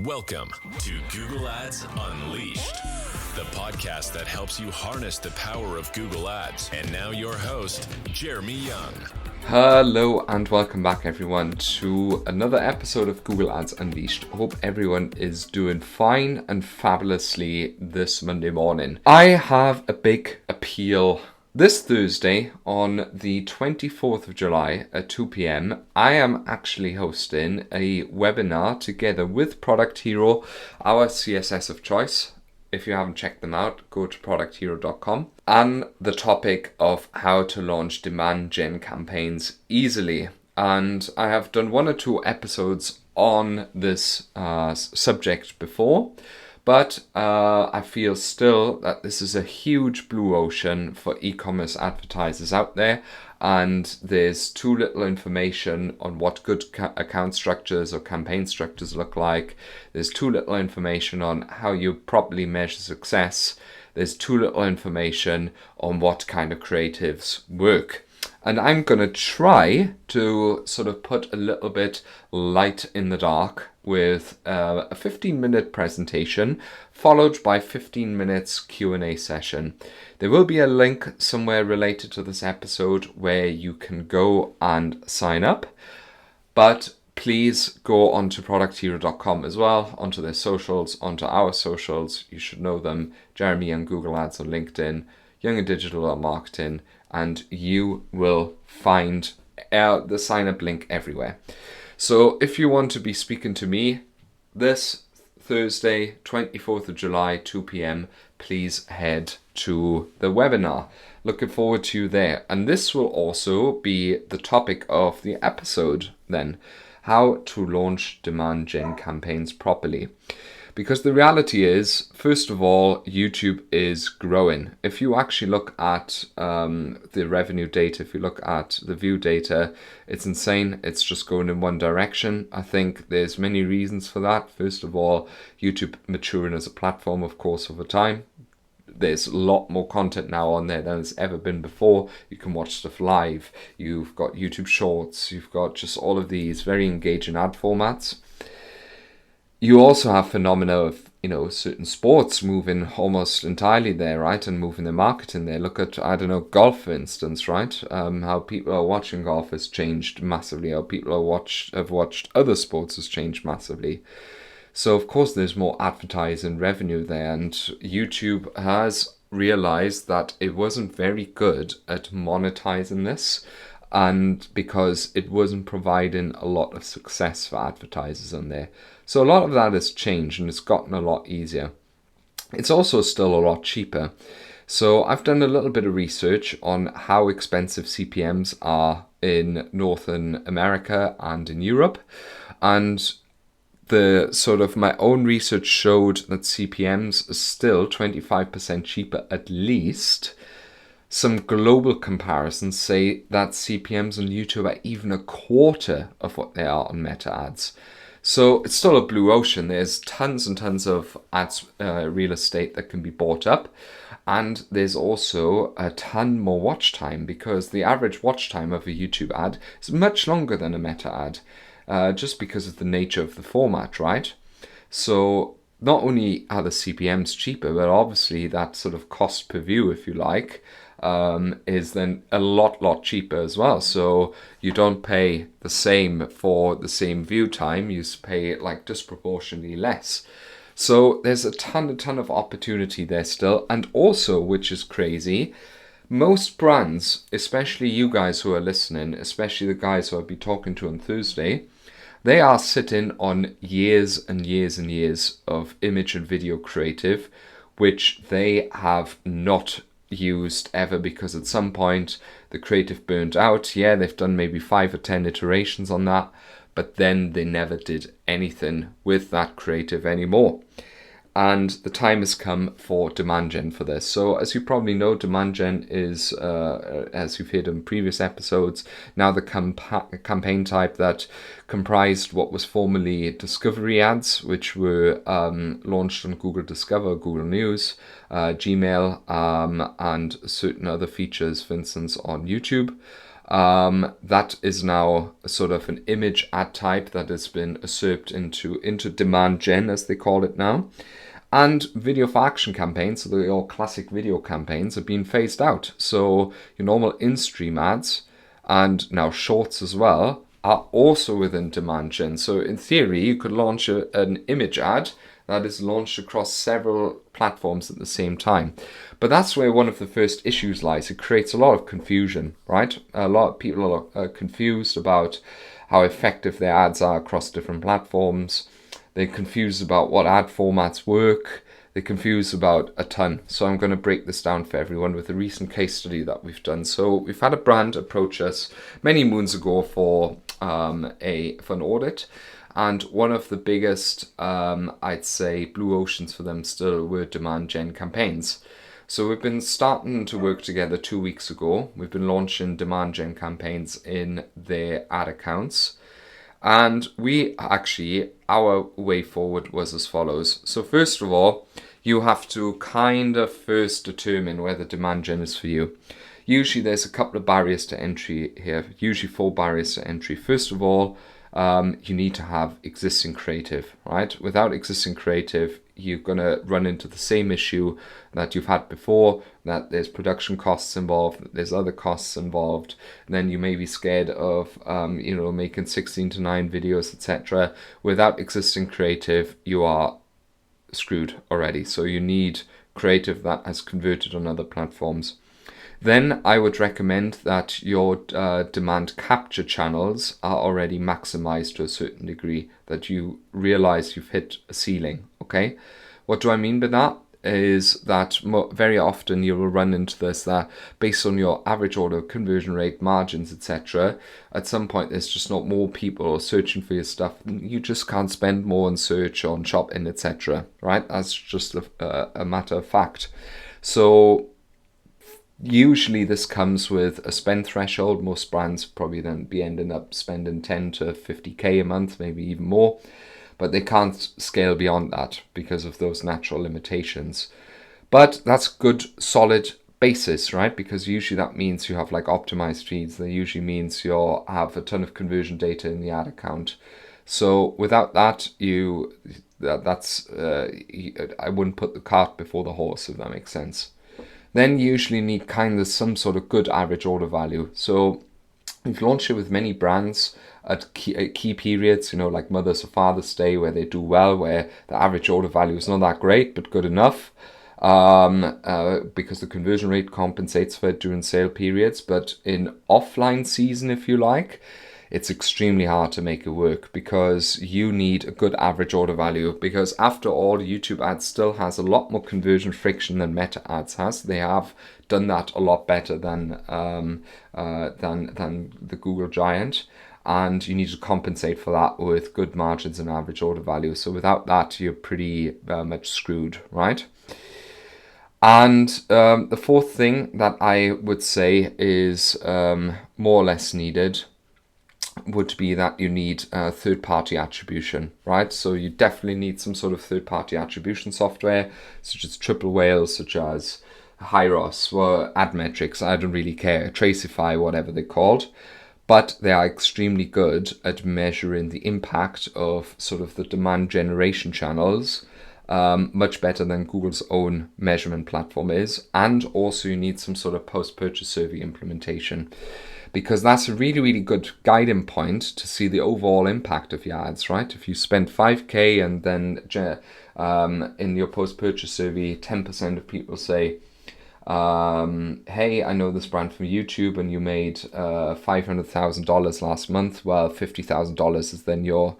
Welcome to Google Ads Unleashed, the podcast that helps you harness the power of Google Ads. And now your host, Jeremy Young. Hello and welcome back everyone to another episode of Google Ads Unleashed. Hope everyone is doing fine and fabulously this Monday morning. I have a big appeal. This Thursday, on the 24th of July at 2 p.m, I am actually hosting a webinar together with Product Hero, our CSS of choice. If you haven't checked them out, go to producthero.com. And the topic of how to launch demand gen campaigns easily. And I have done one or two episodes on this subject before. But I feel still that this is a huge blue ocean for e-commerce advertisers out there, and there's too little information on what good account structures or campaign structures look like. There's too little information on how you properly measure success. There's too little information on what kind of creatives work. And I'm going to try to sort of put a little bit light in the dark with a 15-minute presentation followed by 15 minutes Q&A session. There will be a link somewhere related to this episode where you can go and sign up. But please go onto producthero.com as well, onto their socials, onto our socials. You should know them. Jeremy Young Google Ads on LinkedIn, Young and Digital on Marketing, and you will find the sign up link everywhere. So if you want to be speaking to me this Thursday, 24th of July, 2 p.m, please head to the webinar. Looking forward to you there. And this will also be the topic of the episode then, how to launch demand gen campaigns properly. Because the reality is, first of all, YouTube is growing. If you actually look at the revenue data, if you look at the view data, it's insane. It's just going in one direction. I think there's many reasons for that. First of all, YouTube maturing as a platform, of course, over time. There's a lot more content now on there than there's ever been before. You can watch stuff live. You've got YouTube Shorts. You've got just all of these very engaging ad formats. You also have phenomena of, certain sports moving almost entirely there, right? And moving the marketing there. Look at, golf, for instance, right? How people are watching golf has changed massively. How people have watched other sports has changed massively. So, of course, there's more advertising revenue there. And YouTube has realized that it wasn't very good at monetizing this. And because it wasn't providing a lot of success for advertisers on there. So a lot of that has changed and it's gotten a lot easier. It's also still a lot cheaper. So I've done a little bit of research on how expensive CPMs are in Northern America and in Europe. And the sort of my own research showed that CPMs are still 25% cheaper at least. Some global comparisons say that CPMs on YouTube are even a quarter of what they are on Meta ads. So it's still a blue ocean. There's tons and tons of ads real estate that can be bought up. And there's also a ton more watch time because the average watch time of a YouTube ad is much longer than a Meta ad, just because of the nature of the format, right? So not only are the CPMs cheaper, but obviously that sort of cost per view, if you like, is then a lot cheaper as well. So you don't pay the same for the same view time, you pay like disproportionately less. So there's a ton of opportunity there still. And also, which is crazy, most brands, especially you guys who are listening, especially the guys who I'll be talking to on Thursday, they are sitting on years and years and years of image and video creative, which they have not used ever because at some point the creative burnt out. Yeah, they've done maybe 5 or 10 iterations on that, but then they never did anything with that creative anymore. And the time has come for demand gen for this. So as you probably know, demand gen is, as you've heard in previous episodes, now the campaign type that comprised what was formerly discovery ads, which were launched on Google Discover, Google News, Gmail, and certain other features, for instance, on YouTube. That is now sort of an image ad type that has been usurped into demand gen, as they call it now. And video for action campaigns, so your classic video campaigns, are being phased out. So your normal in-stream ads and now shorts as well are also within demand gen. So in theory, you could launch an image ad that is launched across several platforms at the same time. But that's where one of the first issues lies. It creates a lot of confusion, right? A lot of people are confused about how effective their ads are across different platforms. They're confused about what ad formats work. They're confused about a ton. So I'm going to break this down for everyone with a recent case study that we've done. So we've had a brand approach us many moons ago for an audit. And one of the biggest, I'd say, blue oceans for them still were demand gen campaigns. So we've been starting to work together 2 weeks ago. We've been launching demand gen campaigns in their ad accounts. And our way forward was as follows. So first of all, you have to kind of first determine whether demand gen is for you. Usually there's a couple of barriers to entry here, usually 4 barriers to entry. First of all, you need to have existing creative, right? Without existing creative, you're going to run into the same issue that you've had before, that there's production costs involved, that there's other costs involved, and then you may be scared of making 16 to 9 videos, etc. Without existing creative, you are screwed already. So you need creative that has converted on other platforms. Then I would recommend that your demand capture channels are already maximized to a certain degree, that you realize you've hit a ceiling, okay? What do I mean by that? Is that very often you will run into this, that based on your average order conversion rate, margins, etc., at some point there's just not more people searching for your stuff. You just can't spend more on search, on shopping, etc., right? That's just a matter of fact. So usually this comes with a spend threshold. Most brands probably then be ending up spending 10 to 50k a month, maybe even more, but they can't scale beyond that because of those natural limitations. But that's good, solid basis, right? Because usually that means you have like optimized feeds. That usually means you'll have a ton of conversion data in the ad account. So without that, I wouldn't put the cart before the horse, if that makes sense. Then you usually need kind of some sort of good average order value. So we've launched it with many brands at key periods, like Mother's or Father's Day, where they do well, where the average order value is not that great, but good enough, because the conversion rate compensates for it during sale periods. But in offline season, if you like, it's extremely hard to make it work, because you need a good average order value. Because after all, YouTube ads still has a lot more conversion friction than Meta ads has. They have done that a lot better than the Google giant, and you need to compensate for that with good margins and average order value. So without that, you're pretty much screwed, right? And the fourth thing that I would say is more or less needed would be that you need third-party attribution, right? So you definitely need some sort of third-party attribution software, such as Triple Whale, such as Hyros, or Admetrics, I don't really care, Tracify, whatever they're called. But they are extremely good at measuring the impact of sort of the demand generation channels, much better than Google's own measurement platform is. And also you need some sort of post-purchase survey implementation, because that's a really, really good guiding point to see the overall impact of your ads, right? If you spend 5k and then in your post-purchase survey, 10% of people say, hey, I know this brand from YouTube and you made $500,000 last month. Well, $50,000 is then your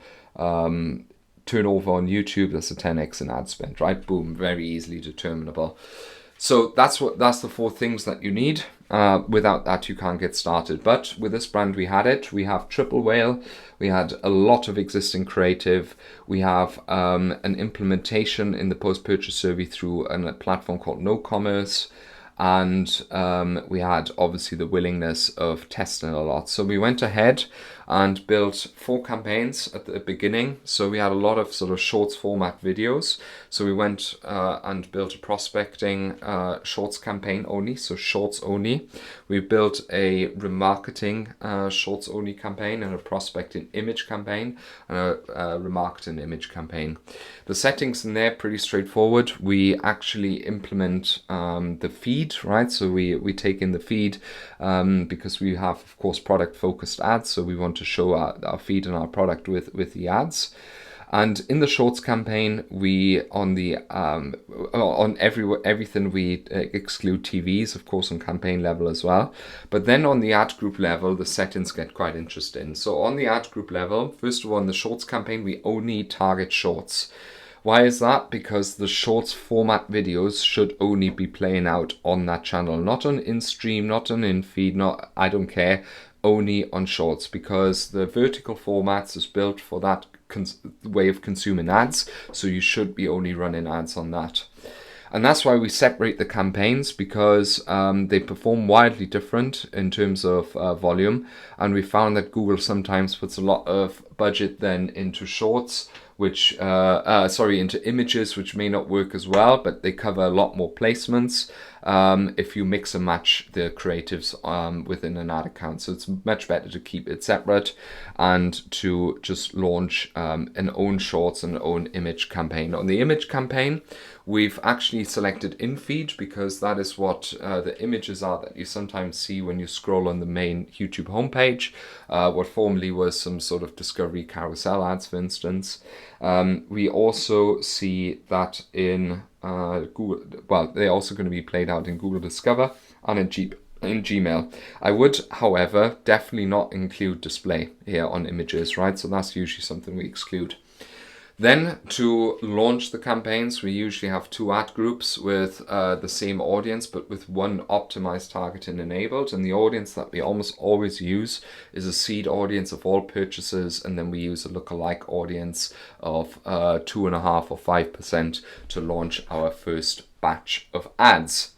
turnover on YouTube. That's a 10x in ad spend, right? Boom, very easily determinable. So that's the 4 things that you need. Without that, you can't get started. But with this brand, we had it. We have Triple Whale. We had a lot of existing creative. We have an implementation in the post-purchase survey through a platform called No Commerce. And we had obviously the willingness of testing a lot. So we went ahead and built 4 campaigns at the beginning. So we had a lot of sort of shorts format videos. So we went and built a prospecting shorts campaign only, so shorts only. We built a remarketing shorts only campaign and a prospecting image campaign and a remarketing image campaign. The settings in there pretty straightforward. We actually implement the feed, right? So we take in the feed because we have, of course, product focused ads. So we want to show our feed and our product with the ads. And in the shorts campaign, we on everything we exclude TVs, of course, on campaign level as well. But then on the ad group level, the settings get quite interesting. So on the ad group level, first of all, in the shorts campaign, we only target shorts. Why is that? Because the shorts format videos should only be playing out on that channel, not on in-stream, not on in-feed, I don't care, only on shorts, because the vertical formats is built for that way of consuming ads, so you should be only running ads on that. And that's why we separate the campaigns, because they perform wildly different in terms of volume, and we found that Google sometimes puts a lot of budget then into shorts, which into images, which may not work as well, but they cover a lot more placements if you mix and match the creatives within an ad account. So it's much better to keep it separate and to just launch an own shorts and own image campaign. On the image campaign, we've actually selected in-feed because that is what the images are that you sometimes see when you scroll on the main YouTube homepage, what formerly was some sort of discovery carousel ads, for instance. We also see that in Google, well, they're also going to be played out in Google Discover and in Gmail. I would, however, definitely not include display here on images, right? So that's usually something we exclude. Then to launch the campaigns, we usually have 2 ad groups with the same audience, but with one optimized targeting enabled. And the audience that we almost always use is a seed audience of all purchases. And then we use a lookalike audience of 2.5 or 5% to launch our first batch of ads.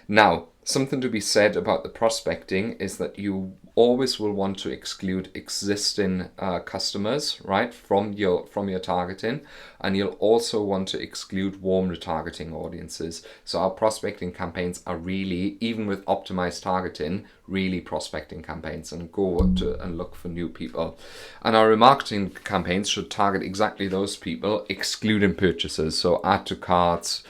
Now, something to be said about the prospecting is that you always will want to exclude existing customers, right, from your targeting, and you'll also want to exclude warm retargeting audiences. So our prospecting campaigns are really, even with optimized targeting, really prospecting campaigns, and go and look for new people. And our remarketing campaigns should target exactly those people, excluding purchases. So add to carts,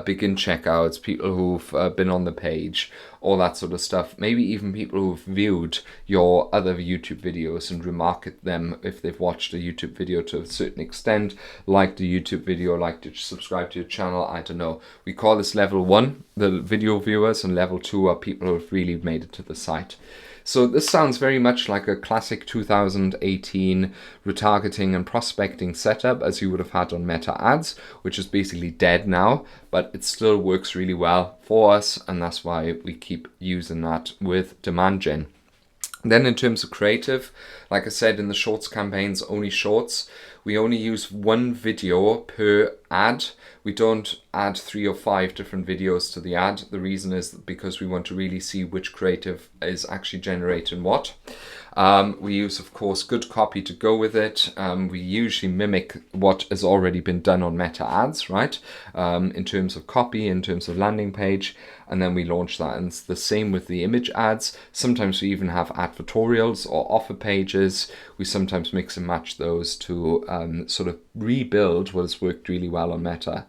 begin checkouts, people who've been on the page, all that sort of stuff. Maybe even people who've viewed your other YouTube videos and remarket them if they've watched a YouTube video to a certain extent, liked the YouTube video, liked to subscribe to your channel, I don't know. We call this level 1, the video viewers, and level 2 are people who have really made it to the site. So this sounds very much like a classic 2018 retargeting and prospecting setup as you would have had on Meta Ads, which is basically dead now, but it still works really well for us, and that's why we keep using that with demand gen. Then in terms of creative, like I said, in the shorts campaigns, only shorts. We only use 1 video per ad. We don't add 3 or 5 different videos to the ad. The reason is because we want to really see which creative is actually generating what. We use, of course, good copy to go with it. We usually mimic what has already been done on Meta Ads, right? In terms of copy, in terms of landing page, and then we launch that. And it's the same with the image ads. Sometimes we even have advertorials or offer pages. We sometimes mix and match those to sort of rebuild what has worked really well on Meta.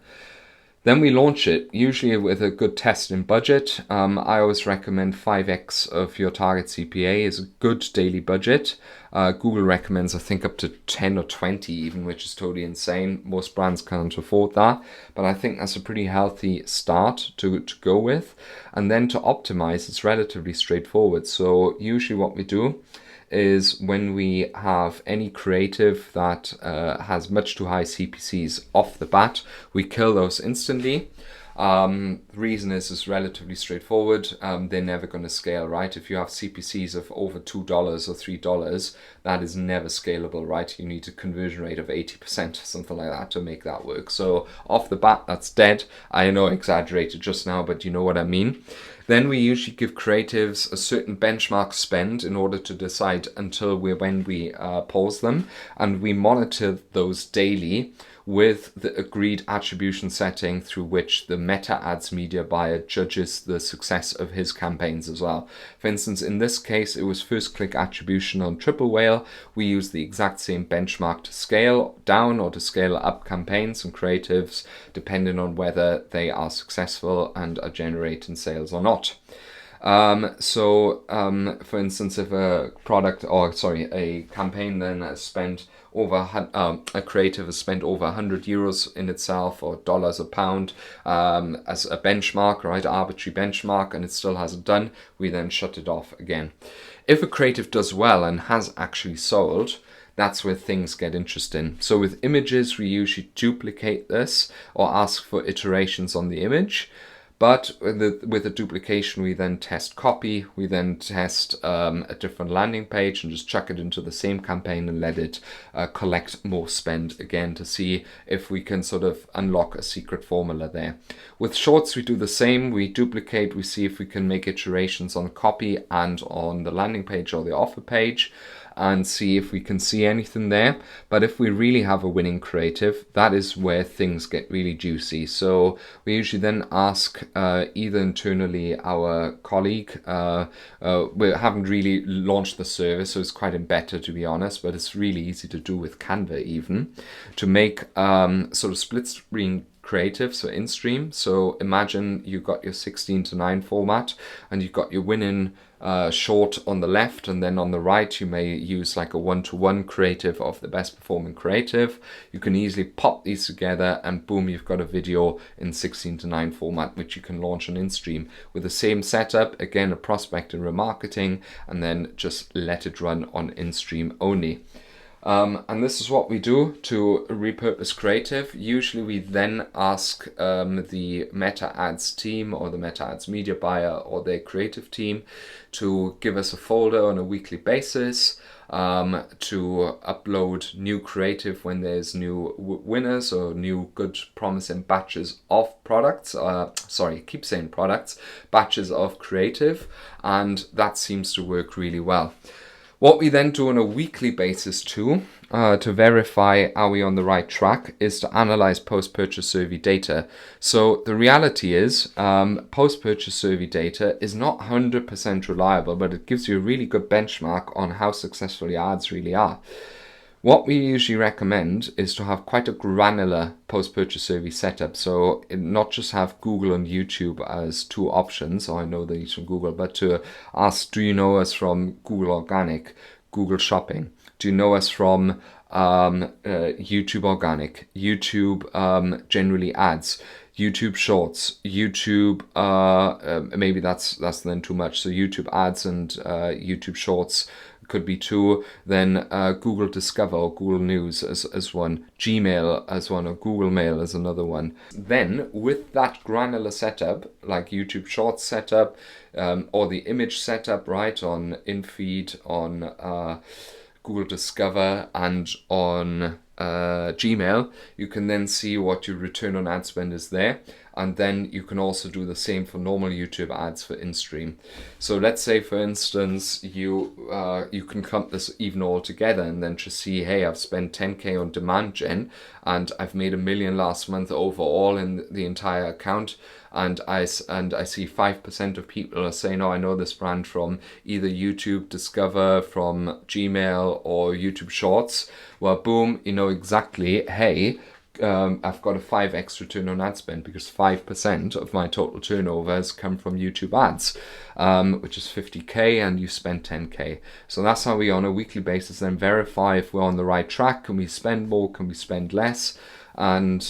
Then we launch it, usually with a good testing budget. I always recommend 5x of your target CPA is a good daily budget. Google recommends, I think, up to 10 or 20 even, which is totally insane. Most brands can't afford that, but I think that's a pretty healthy start to go with. And then to optimize, it's relatively straightforward. So usually what we do is when we have any creative that has much too high CPCs off the bat, we kill those instantly. The reason is relatively straightforward. They're never going to scale, right? If you have CPCs of over $2 or $3, that is never scalable, right? You need a conversion rate of 80%, something like that, to make that work. So off the bat, that's dead. I know I exaggerated just now, but you know what I mean. Then we usually give creatives a certain benchmark spend in order to decide when we pause them, and we monitor those daily with the agreed attribution setting through which the meta ads media buyer judges the success of his campaigns as well. For instance, in this case, it was first click attribution on Triple Whale. We use the exact same benchmark to scale down or to scale up campaigns and creatives, depending on whether they are successful and are generating sales or not. For instance, if a campaign then has spent a creative has spent over €100 in itself, or dollars a pound, as a benchmark, right, arbitrary benchmark, and it still hasn't done, we then shut it off again. If a creative does well and has actually sold, that's where things get interesting. So with images, we usually duplicate this or ask for iterations on the image. But with a duplication, we then test copy, we then test a different landing page and just chuck it into the same campaign and let it collect more spend again to see if we can sort of unlock a secret formula there. With shorts, we do the same. We duplicate, we see if we can make iterations on copy and on the landing page or the offer page, and see if we can see anything there. But if we really have a winning creative, that is where things get really juicy. So we usually then ask either internally our colleague, we haven't really launched the service, so it's quite embedded, to be honest, but it's really easy to do with Canva even, to make sort of split screen creative, so in stream. So imagine you've got your 16:9 format and you've got your winning short on the left, and then on the right you may use like a 1-to-1 creative of the best performing creative. You can easily pop these together and boom, you've got a video in 16:9 format which you can launch on InStream with the same setup, again a prospect and remarketing, and then just let it run on InStream only. And this is what we do to repurpose creative. Usually we then ask the meta ads team or the meta ads media buyer or their creative team to give us a folder on a weekly basis, to upload new creative when there's new winners or new good promising batches of products. Keep saying products, batches of creative, and that seems to work really well. What we then do on a weekly basis too, to verify are we on the right track, is to analyze post-purchase survey data. So the reality is post-purchase survey data is not 100% reliable, but it gives you a really good benchmark on how successful your ads really are. What we usually recommend is to have quite a granular post-purchase survey setup. So not just have Google and YouTube as two options, or I know these from Google, but to ask, do you know us from Google Organic, Google Shopping? Do you know us from YouTube Organic, YouTube generally ads, YouTube Shorts, YouTube, maybe that's then too much. So YouTube ads and YouTube Shorts could be two, then Google Discover or Google News as one, Gmail as one, or Google Mail as another one. Then with that granular setup, like YouTube Shorts setup, or the image setup, right, on InFeed, on Google Discover, and on Gmail, you can then see what your return on ad spend is there. And then you can also do the same for normal YouTube ads for InStream. So let's say, for instance, you can clump this even all together and then just see, hey, I've spent 10K on demand gen and I've made $1 million last month overall in the entire account. And I see 5% of people are saying, oh, I know this brand from either YouTube Discover, from Gmail, or YouTube Shorts. Well, boom, you know exactly, hey, I've got a 5x return on ad spend because 5% of my total turnover has come from YouTube ads, which is 50K, and you spent 10K. So that's how we, on a weekly basis, then verify if we're on the right track. Can we spend more? Can we spend less? And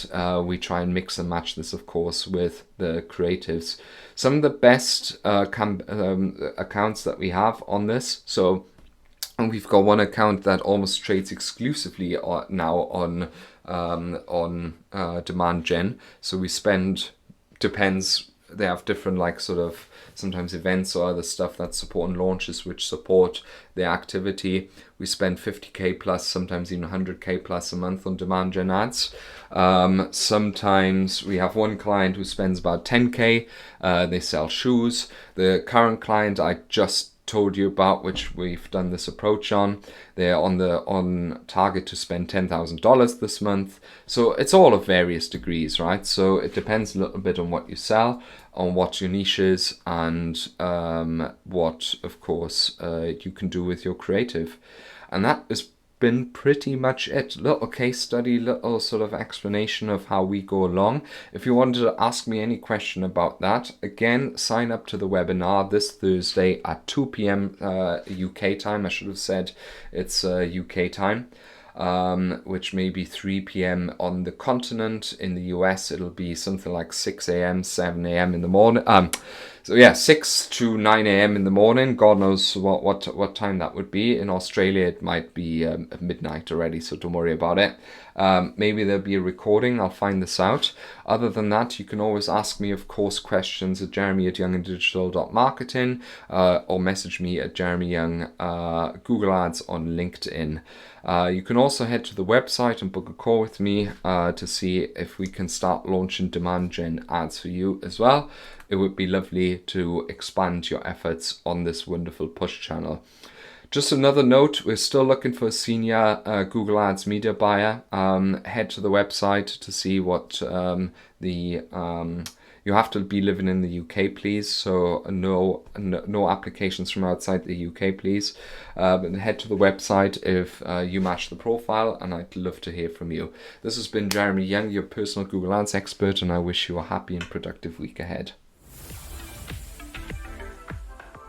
we try and mix and match this, of course, with the creatives. Some of the best accounts that we have on this. So, and we've got one account that almost trades exclusively now on demand gen. So we spend depends. They have different like sort of sometimes events or other stuff that support and launches which support their activity. We spend 50k plus, sometimes even 100k plus a month on demand gen ads. Sometimes we have one client who spends about 10k. They sell shoes. The current client I just told you about, which we've done this approach on, they're on target to spend $10,000 this month. So it's all of various degrees, right? So it depends a little bit on what you sell, on what your niche is, and what, of course, you can do with your creative. And that has been pretty much it. Little case study, little sort of explanation of how we go along. If you wanted to ask me any question about that, again, sign up to the webinar this Thursday at 2 p.m. UK time. I should have said it's UK time, which may be 3 p.m. on the continent. In the US, it'll be something like 6 a.m., 7 a.m. in the morning. So yeah, 6 to 9 a.m. in the morning. God knows what time that would be. In Australia, it might be midnight already, so don't worry about it. Maybe there'll be a recording. I'll find this out. Other than that, you can always ask me, of course, questions at jeremy@younganddigital.marketing or message me at jeremyyoung Google Ads on LinkedIn. You can also head to the website and book a call with me to see if we can start launching demand gen ads for you as well. It would be lovely to expand your efforts on this wonderful push channel. Just another note, we're still looking for a senior Google Ads media buyer. Head to the website to see what you have to be living in the UK, please. So no applications from outside the UK, please. But head to the website if you match the profile, and I'd love to hear from you. This has been Jeremy Young, your personal Google Ads expert, and I wish you a happy and productive week ahead.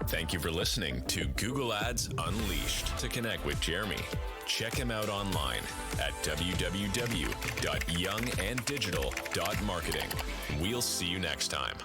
Thank you for listening to Google Ads Unleashed. To connect with Jeremy, check him out online at www.younganddigital.marketing. We'll see you next time.